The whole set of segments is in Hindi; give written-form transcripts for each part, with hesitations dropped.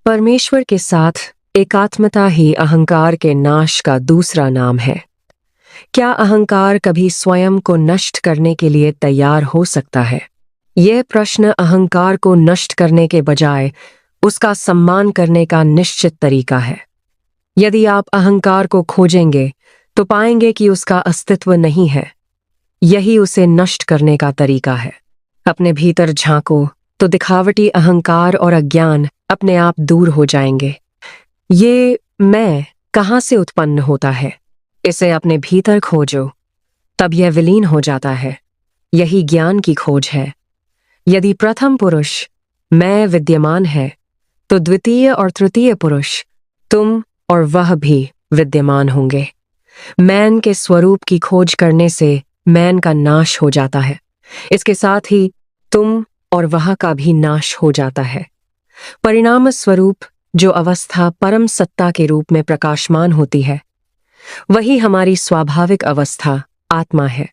परमेश्वर के साथ एकात्मता ही अहंकार के नाश का दूसरा नाम है। क्या अहंकार कभी स्वयं को नष्ट करने के लिए तैयार हो सकता है? यह प्रश्न अहंकार को नष्ट करने के बजाय उसका सम्मान करने का निश्चित तरीका है। यदि आप अहंकार को खोजेंगे तो पाएंगे कि उसका अस्तित्व नहीं है। यही उसे नष्ट करने का तरीका है। अपने भीतर झांको तो दिखावटी अहंकार और अज्ञान अपने आप दूर हो जाएंगे। ये मैं कहाँ से उत्पन्न होता है, इसे अपने भीतर खोजो, तब यह विलीन हो जाता है। यही ज्ञान की खोज है। यदि प्रथम पुरुष मैं विद्यमान है तो द्वितीय और तृतीय पुरुष तुम और वह भी विद्यमान होंगे। मैन के स्वरूप की खोज करने से मैन का नाश हो जाता है। इसके साथ ही तुम और वह का भी नाश हो जाता है। परिणाम स्वरूप जो अवस्था परम सत्ता के रूप में प्रकाशमान होती है, वही हमारी स्वाभाविक अवस्था आत्मा है।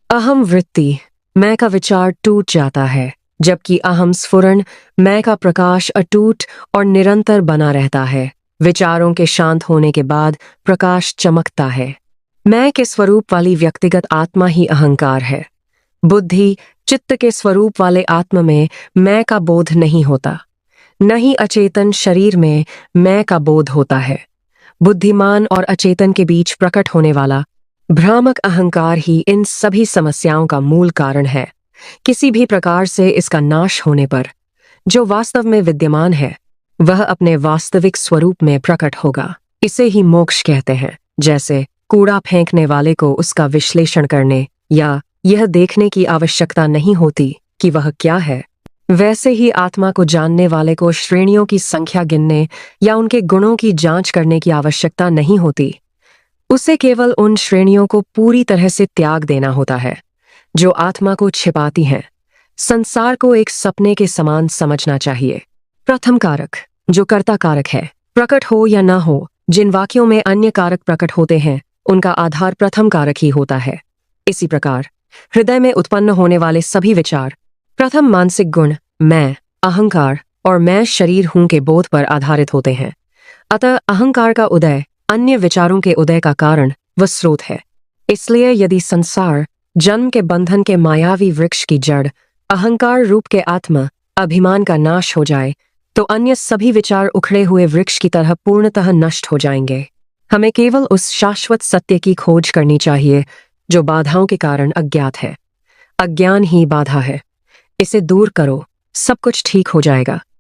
अहम वृत्ति मैं का विचार टूट जाता है, जबकि अहम स्फुरण मैं का प्रकाश अटूट और निरंतर बना रहता है। विचारों के शांत होने के बाद प्रकाश चमकता है। मैं के स्वरूप वाली व्यक्तिगत आत्मा ही अहंकार है। बुद्धि चित्त के स्वरूप वाले आत्मा में मैं का बोध नहीं होता, न ही अचेतन शरीर में मैं का बोध होता है। बुद्धिमान और अचेतन के बीच प्रकट होने वाला भ्रामक अहंकार ही इन सभी समस्याओं का मूल कारण है। किसी भी प्रकार से इसका नाश होने पर जो वास्तव में विद्यमान है वह अपने वास्तविक स्वरूप में प्रकट होगा। इसे ही मोक्ष कहते हैं। जैसे कूड़ा फेंकने वाले को उसका विश्लेषण करने या यह देखने की आवश्यकता नहीं होती कि वह क्या है, वैसे ही आत्मा को जानने वाले को श्रेणियों की संख्या गिनने या उनके गुणों की जांच करने की आवश्यकता नहीं होती। उसे केवल उन श्रेणियों को पूरी तरह से त्याग देना होता है जो आत्मा को छिपाती हैं। संसार को एक सपने के समान समझना चाहिए। प्रथम कारक जो कर्ता कारक है, प्रकट हो या ना हो, जिन वाक्यों में अन्य कारक प्रकट होते हैं उनका आधार प्रथम कारक ही होता है। इसी प्रकार हृदय में उत्पन्न होने वाले सभी विचार प्रथम मानसिक गुण मैं, अहंकार और मैं शरीर हूं के बोध पर आधारित होते हैं। अतः अहंकार का उदय अन्य विचारों के उदय का कारण व स्रोत है। इसलिए यदि संसार जन्म के बंधन के मायावी वृक्ष की जड़ अहंकार रूप के आत्मा अभिमान का नाश हो जाए तो अन्य सभी विचार उखड़े हुए वृक्ष की तरह पूर्णतः नष्ट हो जाएंगे। हमें केवल उस शाश्वत सत्य की खोज करनी चाहिए जो बाधाओं के कारण अज्ञात है। अज्ञान ही बाधा है। इसे दूर करो, सब कुछ ठीक हो जाएगा।